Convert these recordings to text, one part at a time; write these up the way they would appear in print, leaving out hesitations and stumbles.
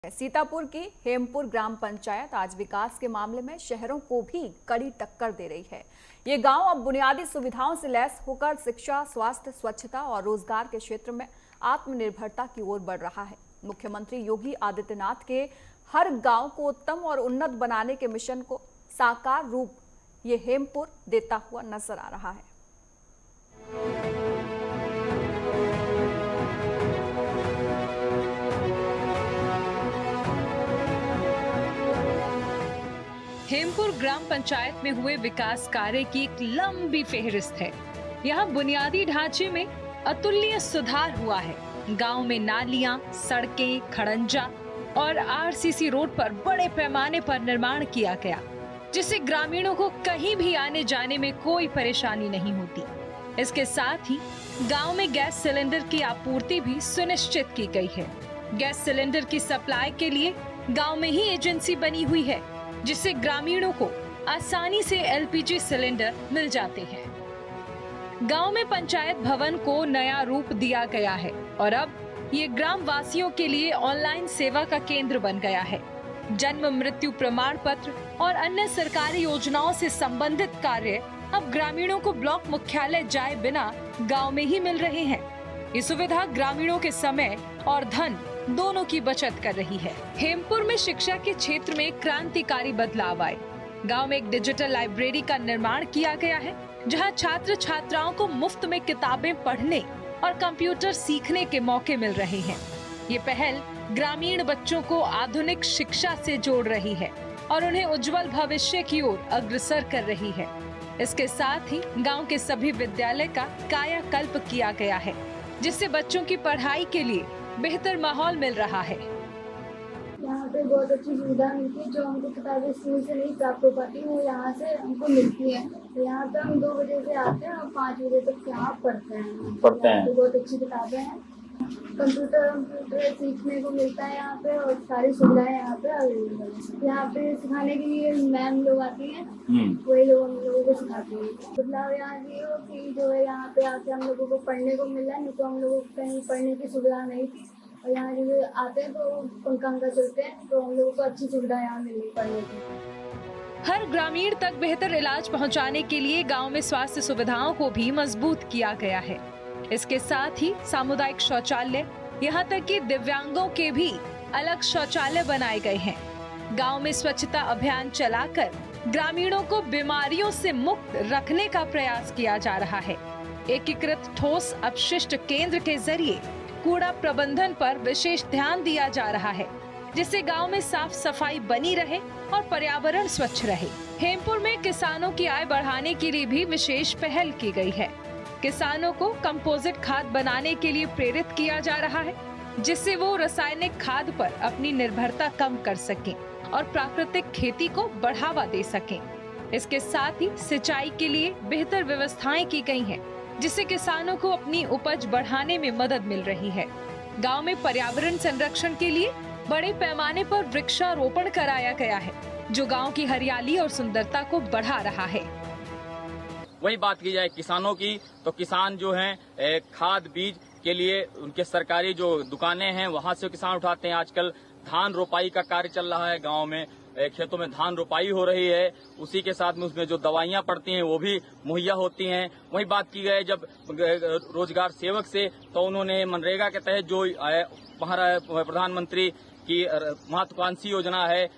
सीतापुर की हेमपुर ग्राम पंचायत आज विकास के मामले में शहरों को भी कड़ी टक्कर दे रही है। ये गांव अब बुनियादी सुविधाओं से लैस होकर शिक्षा, स्वास्थ्य, स्वच्छता और रोजगार के क्षेत्र में आत्मनिर्भरता की ओर बढ़ रहा है। मुख्यमंत्री योगी आदित्यनाथ के हर गांव को उत्तम और उन्नत बनाने के मिशन को साकार रूप ये हेमपुर देता हुआ नजर आ रहा है। हेमपुर ग्राम पंचायत में हुए विकास कार्य की एक लंबी फेहरिस्त है। यहाँ बुनियादी ढांचे में अतुलनीय सुधार हुआ है। गांव में नालियां, सड़कें, खड़ंजा और आरसीसी रोड पर बड़े पैमाने पर निर्माण किया गया, जिससे ग्रामीणों को कहीं भी आने जाने में कोई परेशानी नहीं होती। इसके साथ ही गांव में गैस सिलेंडर की आपूर्ति भी सुनिश्चित की गई है। गैस सिलेंडर की सप्लाई के लिए गांव में ही एजेंसी बनी हुई है, जिससे ग्रामीणों को आसानी से एलपीजी सिलेंडर मिल जाते हैं। गांव में पंचायत भवन को नया रूप दिया गया है और अब ये ग्राम वासियों के लिए ऑनलाइन सेवा का केंद्र बन गया है। जन्म मृत्यु प्रमाण पत्र और अन्य सरकारी योजनाओं से संबंधित कार्य अब ग्रामीणों को ब्लॉक मुख्यालय जाए बिना गांव में ही मिल रहे हैं। ये सुविधा ग्रामीणों के समय और धन दोनों की बचत कर रही है। हेमपुर में शिक्षा के क्षेत्र में क्रांतिकारी बदलाव आए। गांव में एक डिजिटल लाइब्रेरी का निर्माण किया गया है, जहां छात्र छात्राओं को मुफ्त में किताबें पढ़ने और कंप्यूटर सीखने के मौके मिल रहे हैं। ये पहल ग्रामीण बच्चों को आधुनिक शिक्षा से जोड़ रही है और उन्हें उज्जवल भविष्य की ओर अग्रसर कर रही है। इसके साथ ही गाँव के सभी विद्यालय का कायाकल्प किया गया है, जिससे बच्चों की पढ़ाई के लिए बेहतर माहौल मिल रहा है। यहाँ पे बहुत अच्छी सुविधा मिलती है, जो हमको किताबें स्कूल से नहीं प्राप्त हो पाती वो यहाँ से हमको मिलती है। तो यहाँ पे हम 2 बजे से आते हैं और 5 बजे तक यहाँ पढ़ते हैं। तो बहुत अच्छी किताबें हैं। कंप्यूटर सीखने को मिलता है यहाँ पे और सारी सुविधाएं यहाँ पे अवेलेबल है। यहाँ पे सिखाने के लिए मैम लोग आती हैं, वही लोग हम लोगों को सिखाती हैं। बदलाव यहाँ ये हो कि जो है यहाँ पे आके हम लोगों को पढ़ने को मिला, नहीं तो हम लोगों को कहीं पढ़ने की सुविधा नहीं थी। और यहाँ जो आते हैं तो पंखा चलते हैं, तो हम लोगों को अच्छी सुविधा यहाँ मिल रही पढ़ने की। हर ग्रामीण तक बेहतर इलाज पहुंचाने के लिए गांव में स्वास्थ्य सुविधाओं को भी मजबूत किया गया है। इसके साथ ही सामुदायिक शौचालय, यहाँ तक कि दिव्यांगों के भी अलग शौचालय बनाए गए हैं। गांव में स्वच्छता अभियान चलाकर ग्रामीणों को बीमारियों से मुक्त रखने का प्रयास किया जा रहा है। एकीकृत ठोस अपशिष्ट केंद्र के जरिए कूड़ा प्रबंधन पर विशेष ध्यान दिया जा रहा है, जिससे गांव में साफ सफाई बनी रहे और पर्यावरण स्वच्छ रहे। हेमपुर में किसानों की आय बढ़ाने के लिए भी विशेष पहल की गई है। किसानों को कंपोजिट खाद बनाने के लिए प्रेरित किया जा रहा है, जिससे वो रासायनिक खाद पर अपनी निर्भरता कम कर सकें और प्राकृतिक खेती को बढ़ावा दे सकें। इसके साथ ही सिंचाई के लिए बेहतर व्यवस्थाएं की गई हैं, जिससे किसानों को अपनी उपज बढ़ाने में मदद मिल रही है। गांव में पर्यावरण संरक्षण के लिए बड़े पैमाने पर वृक्षारोपण कराया गया है, जो गांव की हरियाली और सुंदरता को बढ़ा रहा है। वही बात की जाए किसानों की, तो किसान जो हैं खाद बीज के लिए उनके सरकारी जो दुकानें हैं वहां से किसान उठाते हैं। आजकल धान रोपाई का कार्य चल रहा है, गांव में खेतों में धान रोपाई हो रही है। उसी के साथ में उसमें जो दवाइयां पड़ती हैं वो भी मुहैया होती हैं। वही बात की गई जब रोजगार सेवक से, तो उन्होंने मनरेगा के तहत जो हमारा प्रधानमंत्री की महत्वाकांक्षी योजना है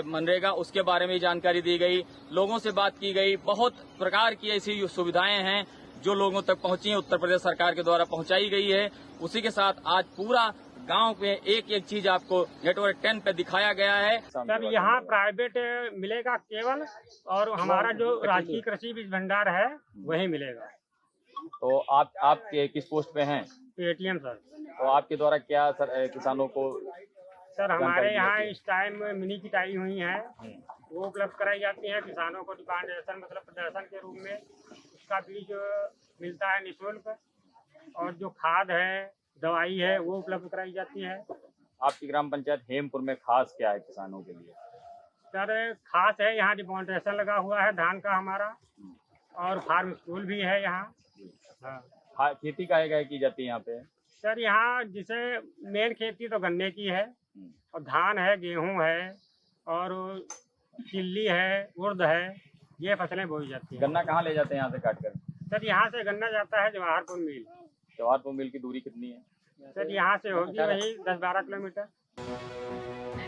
मनरेगा, उसके बारे में जानकारी दी गई, लोगों से बात की गई। बहुत प्रकार की ऐसी सुविधाएं हैं जो लोगों तक पहुंची हैं, उत्तर प्रदेश सरकार के द्वारा पहुंचाई गई है। उसी के साथ आज पूरा गांव में एक एक चीज आपको नेटवर्क 10 पे दिखाया गया है। सर यहाँ प्राइवेट मिलेगा केवल, और हमारा जो राजकीय कृषि बीज भंडार है वही मिलेगा। तो आप किस पोस्ट पे हैं? Paytm sir. तो आपके द्वारा क्या सर किसानों को? सर हमारे यहाँ इस टाइम मिनी किटाई हुई है, वो उपलब्ध कराई जाती है किसानों को। दुकान मतलब प्रदर्शन के रूप में उसका बीज मिलता है निःशुल्क, और जो खाद है, दवाई है, वो उपलब्ध कराई जाती है। आपकी ग्राम पंचायत हेमपुर में खास क्या है किसानों के लिए? सर खास है यहाँ डिमॉन्स्ट्रेशन लगा हुआ है धान का हमारा, और फार्म स्कूल भी है यहाँ। हाँ, खेती काहे की जाती है यहाँ पे? सर यहाँ जिसे मेन खेती तो गन्ने की है, और धान है, गेहूं है और चिल्ली है, उड़द है, ये फसलें बोई जाती हैं। गन्ना कहाँ ले जाते हैं यहाँ से काट कर? सर यहाँ से गन्ना जाता है जवाहरपुर मिल। जवाहरपुर मिल की दूरी कितनी है? सर यहाँ से होगी वही 10-12 किलोमीटर।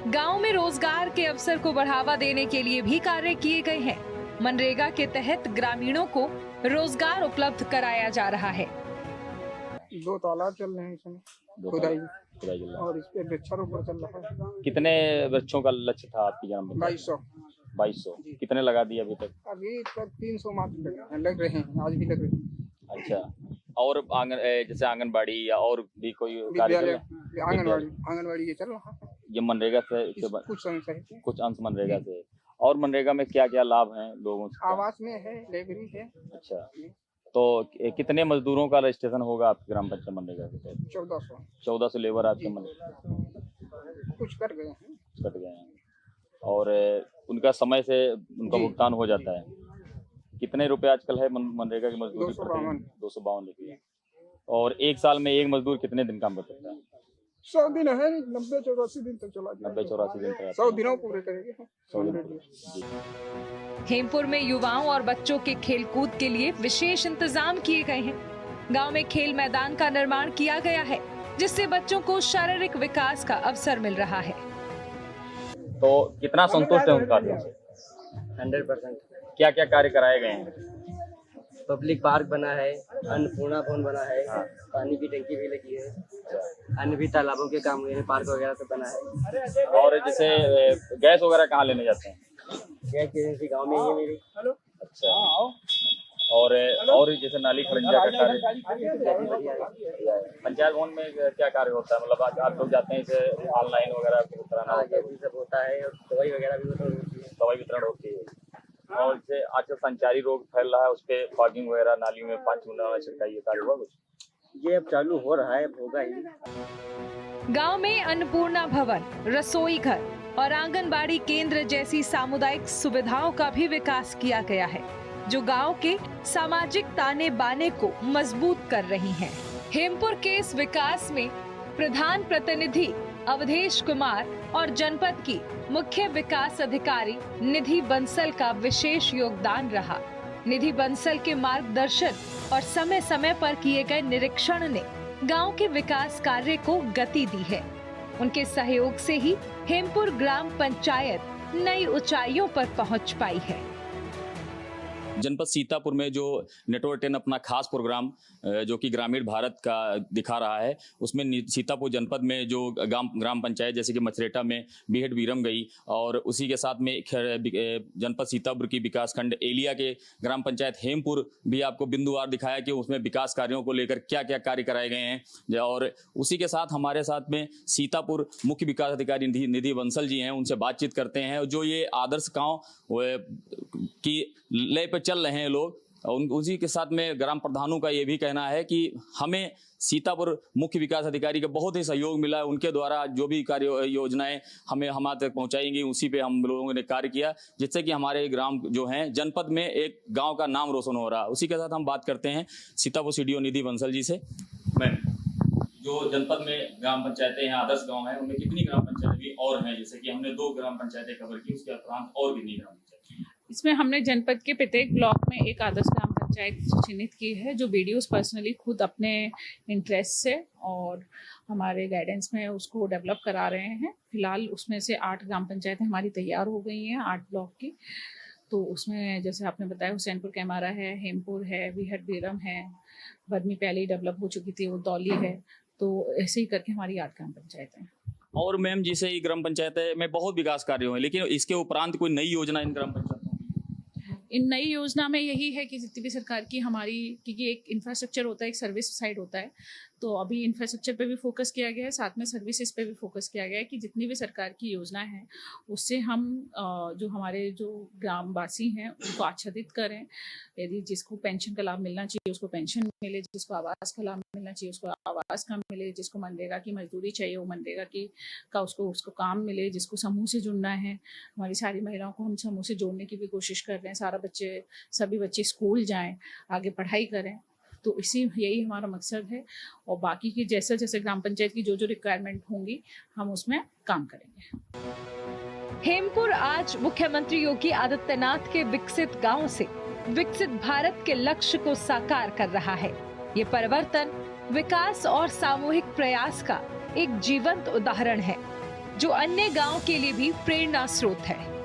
गांव में रोजगार के अवसर को बढ़ावा देने के लिए भी कार्य किए गए हैं। मनरेगा के तहत ग्रामीणों को रोजगार उपलब्ध कराया जा रहा है। 2 तालाब चल रहे हैं इसमें, खुदाई चल रहा है। और इस पे वृक्षारोपण चल रहा है। कितने वृक्षों का लक्ष्य था आपकी जन्म? 2200। कितने लगा दिए अभी तक? अभी तक 300 मात्र लग रहे हैं, आज भी लग रहे हैं। अच्छा, और जैसे आंगनबाड़ी या और भी कोई कार्य चल विद्यालय, रहा है? आंगनबाड़ी ये चल रहा है। ये मनरेगा से कुछ अंश है, कुछ अंश मनरेगा से। और मनरेगा में क्या क्या लाभ हैं लोगों को? आवास में है, लेबरी है। अच्छा, तो कितने मजदूरों का रजिस्ट्रेशन होगा आपके ग्राम पंचायत मनरेगा के तहत? 1400 लेबर आपके कुछ कट गए हैं। कट गए हैं और उनका समय से उनका भुगतान हो जाता है। कितने रुपए आजकल है मनरेगा की मजदूरी? 252 रुपये। और एक साल में एक मजदूर कितने दिन काम कर सकता है? 100 दिन है, 90-84 दिन तक चला जाएगा। 90-84 दिन तक 100 दिनों पूरे करेंगे। 100 दिन। हेमपुर में युवाओं और बच्चों के खेलकूद के लिए विशेष इंतजाम किए गए हैं। गांव में खेल मैदान का निर्माण किया गया है, जिससे बच्चों को शारीरिक विकास का अवसर मिल रहा है। तो कितना संतुष्ट है उन कार्यों से? 100%। क्या क्या कार्य कराए गए हैं? पब्लिक पार्क बना है, अन्नपूर्णा भवन बना है, पानी की टंकी भी लगी है, अन्य भी तालाबों के काम हुए हैं, पार्क वगैरह सब बना है। और जैसे गैस वगैरह कहाँ लेने जाते हैं? गैस एजेंसी गाँव में ही है मेरी। अच्छा, और जैसे नाली खड़ंजा का कार्य पंचायत भवन में क्या कार्य होता है? मतलब आप लोग जाते हैं इसे ऑनलाइन वगैरह कराना होता है? सब होता है और दवाई वगैरह भी होती है। दवाई वितरण होती है। और जैसे आजकल संचारी रोग फैल रहा है, उस पर फॉगिंग वगैरह नालियों में पानी चूना छिड़काई, ये कार्य हुआ कुछ? ये अब चालू हो रहा है, अब होगा ही। गांव में अन्नपूर्णा भवन, रसोई घर और आंगनबाड़ी केंद्र जैसी सामुदायिक सुविधाओं का भी विकास किया गया है, जो गांव के सामाजिक ताने बाने को मजबूत कर रही हैं। हेमपुर के इस विकास में प्रधान प्रतिनिधि अवधेश कुमार और जनपद की मुख्य विकास अधिकारी निधि बंसल का विशेष योगदान रहा। निधि बंसल के मार्गदर्शन और समय समय पर किए गए निरीक्षण ने गांव के विकास कार्य को गति दी है। उनके सहयोग से ही हेमपुर ग्राम पंचायत नई ऊंचाइयों पर पहुंच पाई है। जनपद सीतापुर में जो नेटवर्क 10 अपना खास प्रोग्राम जो कि ग्रामीण भारत का दिखा रहा है, उसमें सीतापुर जनपद में जो ग्राम पंचायत जैसे कि मचरेटा में बीहट बीरम गई, और उसी के साथ में जनपद सीतापुर की विकासखंड एलिया के ग्राम पंचायत हेमपुर भी आपको बिंदुवार दिखाया कि उसमें विकास कार्यों को लेकर क्या क्या कार्य कराए गए हैं। और उसी के साथ हमारे साथ में सीतापुर मुख्य विकास अधिकारी निधि बंसल जी हैं, उनसे बातचीत करते हैं। जो ये आदर्श गाँव की लय पर चल रहे हैं लोग, उसी के साथ में ग्राम प्रधानों का ये भी कहना है कि हमें सीतापुर मुख्य विकास अधिकारी का बहुत ही सहयोग मिला है। उनके द्वारा जो भी कार्य योजनाएं हमें हमारे तक पहुंचाई गई, उसी पे हम लोगों ने कार्य किया, जिससे कि हमारे ग्राम जो हैं जनपद में एक गांव का नाम रोशन हो रहा है। उसी के साथ हम बात करते हैं सीतापुर सीडीओ निधि बंसल जी से। मैम, जो जनपद में ग्राम पंचायतें हैं, आदर्श गाँव है, उनमें कितनी ग्राम पंचायतें भी और हैं? जैसे कि हमने 2 ग्राम पंचायतें कवर की, उसके उपरांत और कितनी ग्राम पंचायत? इसमें हमने जनपद के प्रत्येक ब्लॉक में एक आदर्श ग्राम पंचायत चिन्हित की है, जो वीडियोस पर्सनली खुद अपने इंटरेस्ट से और हमारे गाइडेंस में उसको डेवलप करा रहे हैं। फिलहाल उसमें से 8 ग्राम पंचायतें हमारी तैयार हो गई हैं, 8 ब्लॉक की। तो उसमें जैसे आपने बताया हुसैनपुर कैमारा है, हेमपुर है, बीहट बीरम है, बदमी पहले ही डेवलप हो चुकी थी, वो दौली है। तो ऐसे ही करके हमारी 8 ग्राम पंचायतें हैं। और मैम, जैसे ये ग्राम पंचायत में बहुत विकास कार्य हुए, लेकिन इसके उपरांत कोई नई योजना इन ग्राम पंचायतों? इन नई योजना में यही है कि जितनी भी सरकार की हमारी, क्योंकि एक इंफ्रास्ट्रक्चर होता है, एक सर्विस साइड होता है, तो अभी इंफ्रास्ट्रक्चर पे भी फोकस किया गया है, साथ में सर्विसेज पे भी फोकस किया गया है कि जितनी भी सरकार की योजना है उससे हम जो हमारे जो ग्रामवासी हैं उनको आच्छादित करें। यदि जिसको पेंशन का लाभ मिलना चाहिए उसको पेंशन मिले, जिसको आवास का लाभ मिलना चाहिए उसको आवास का मिले, जिसको मनरेगा की मजदूरी चाहिए वो मनरेगा की का उसको काम मिले, जिसको समूह से जुड़ना है, हमारी सारी महिलाओं को हम समूह से जोड़ने की भी कोशिश कर रहे हैं। सभी बच्चे स्कूल जाएं, आगे पढ़ाई करें। तो यही हमारा मकसद है और बाकी की जैसे जैसे ग्राम पंचायत की जो रिक्वायरमेंट होंगी हम उसमें काम करेंगे। हेमपुर आज मुख्यमंत्री योगी आदित्यनाथ के विकसित गांव से विकसित भारत के लक्ष्य को साकार कर रहा है। ये परिवर्तन विकास और सामूहिक प्रयास का एक जीवंत उदाहरण है जो अन्य गांव के लिए भी प्रेरणा स्रोत है।